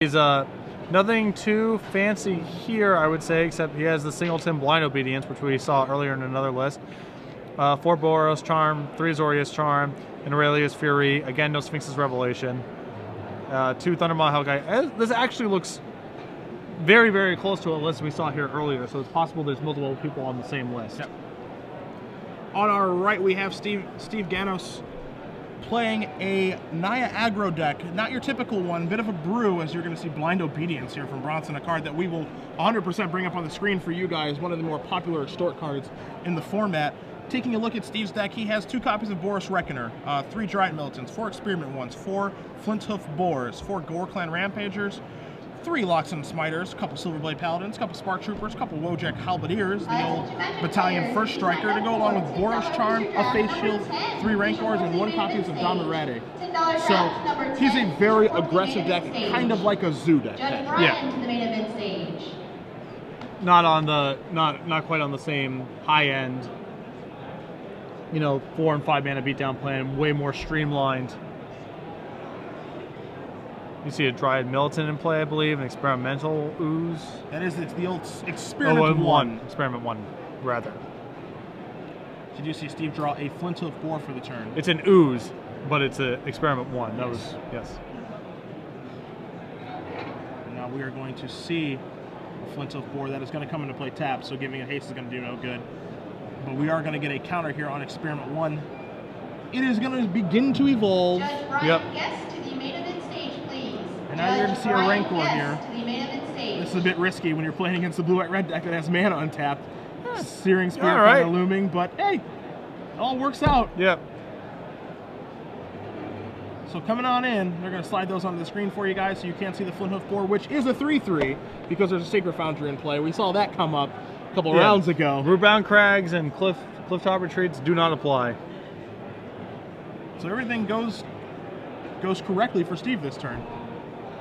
He's nothing too fancy here, I would say, except he has the Singleton Blind Obedience, which we saw earlier in another list. 4 Boros Charm, 3 Azorius Charm, and Aurelius Fury. Again, no Sphinx's Revelation. 2 Thundermaw Hellkite. This actually looks very, very close to a list we saw here earlier, so it's possible there's multiple people on the same list. Yep. On our right, we have Steve Goanos playing a Naya aggro deck. Not your typical one, bit of a brew, as you're going to see Blind Obedience here from Bronson, a card that we will 100% bring up on the screen for you guys, one of the more popular extort cards in the format. Taking a look at Steve's deck, he has 2 copies of Boros Reckoner, 3 Giant Militants, 4 Experiment Ones, 4 Flinthoof Boars, 4 Gore Clan Rampagers, 3 Loxodon Smiters, a couple Silverblade Paladins, a couple Spark Troopers, a couple Wojak Halberdiers, the old Battalion First Striker, to go along with Boros Charm, a Face Shield, 3 Rancors, and 1 copy of Damarade. So he's a very aggressive deck, kind of like a Zoo deck. Yeah. Not on the not quite on the same high end, you know, 4 and 5 mana beatdown plan, way more streamlined. You see a Dryad Militant in play, I believe, an Experimental Ooze. That is, it's the old Experiment One. Experiment One, rather. Did you see Steve draw a Flinthoof Boar for the turn? It's an Ooze, but it's an Experiment One. That was, yes. And now we are going to see a Flinthoof Boar that is going to come into play tapped, so giving it haste is going to do no good. But we are going to get a counter here on Experiment One. It is going to begin to evolve. Yep. And now you're going to see a Rancor here. This is a bit risky when you're playing against the blue-white red deck that has mana untapped. Searing Spirit kind of looming, but hey, it all works out. Yep. So coming on in, they're going to slide those onto the screen for you guys so you can't see the Flinthoof Boar, which is a 3/3 because there's a Sacred Foundry in play. We saw that come up a couple rounds ago. Rootbound Crags and Clifftop Retreats do not apply. So everything goes correctly for Steve this turn.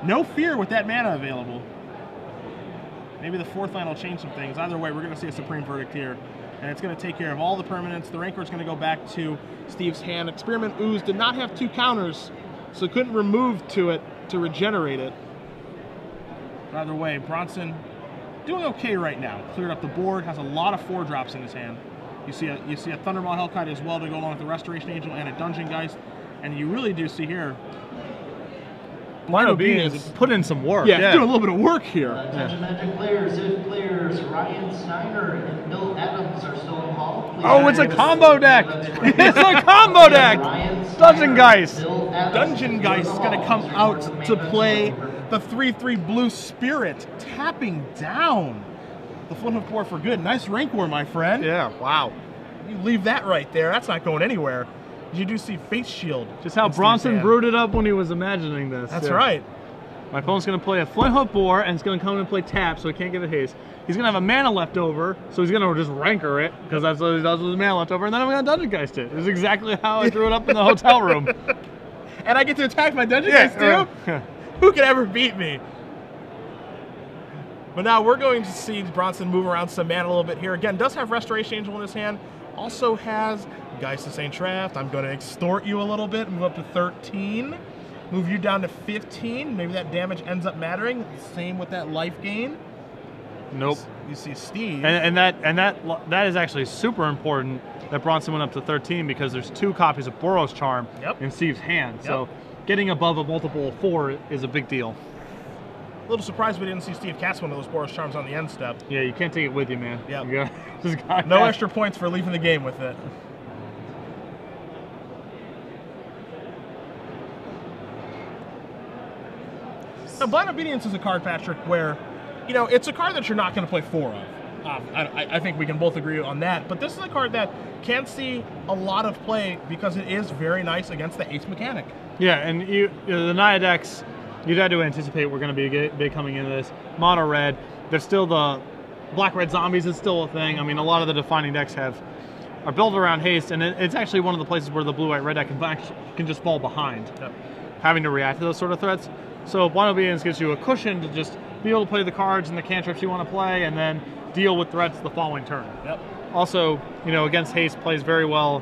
No fear with that mana available. Maybe the 4th line will change some things. Either way, we're going to see a Supreme Verdict here. And it's going to take care of all the permanents. The Rancor is going to go back to Steve's hand. Experiment Ooze did not have 2 counters, so couldn't remove to it to regenerate it. Either way, Bronson doing okay right now. Cleared up the board, has a lot of 4-drops in his hand. You see a Thundermaw Hellkite as well to go along with the Restoration Angel and a Dungeon Geist. And you really do see here Blind Obedience put in some work. Yeah, doing a little bit of work here. Magic players, if players Ryan Steiner and Bill Adams are still involved. Oh, it's a combo deck! It's a combo deck! Dungeon Geist! Dungeon Geist is going to come out to play the 3/3 Blue Spirit, tapping down the Flinthoof Boar for good. Nice Rancor, my friend. Yeah, wow. You leave that right there. That's not going anywhere. You do see Face Shield. Just how Bronson brewed it up when he was imagining this. That's right. My opponent's going to play a Flinthoof Boar, and it's going to come and play tap, so he can't give it haste. He's going to have a mana left over, so he's going to just Rancor it, because that's what he does with his mana left over, and then I'm going to Dungeon Geist it. This is exactly how I drew it up in the hotel room. And I get to attack my Dungeon Geist too? Who could ever beat me? But now we're going to see Bronson move around some mana a little bit here. Again, does have Restoration Angel in his hand. Also has Geist of St. Traft. I'm going to extort you a little bit, move up to 13. Move you down to 15. Maybe that damage ends up mattering. Same with that life gain. Nope. You see Steve. And that is actually super important that Bronson went up to 13 because there's 2 copies of Boros Charm in Steve's hand. So getting above a multiple of 4 is a big deal. A little surprised we didn't see Steve cast one of those Boros Charms on the end step. Yeah, you can't take it with you, man. Yeah. No extra points for leaving the game with it. Now, Blind Obedience is a card, Patrick, where, you know, it's a card that you're not going to play 4 of. I think we can both agree on that. But this is a card that can see a lot of play because it is very nice against the haste mechanic. Yeah, and the Naya decks, you'd had to anticipate we're going to be big coming into this. Mono red, there's still the black-red zombies is still a thing. I mean, a lot of the defining decks are built around haste, and it's actually one of the places where the blue-white-red deck can just fall behind, having to react to those sort of threats. So Blind Obedience gives you a cushion to just be able to play the cards and the cantrips you want to play, and then deal with threats the following turn. Also, you know, against haste plays very well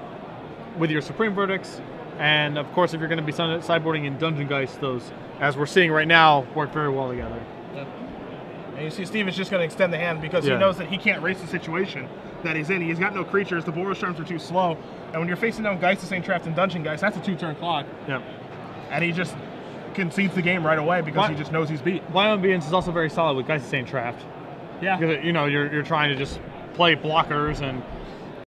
with your Supreme Verdicts, and of course, if you're going to be sideboarding in Dungeon Geist, those as we're seeing right now, work very well together. Yeah. And you see Steve is just going to extend the hand because he knows that he can't race the situation that he's in. He's got no creatures. The Boros Charms are too slow. And when you're facing down Geist, St. Trapped, and Dungeon Geist, that's a 2-turn clock. Yep. And he just concedes the game right away because he just knows he's beat. Blind Obedience is also very solid with Geist Trapped. Yeah. Because, you know, you're trying to just play blockers and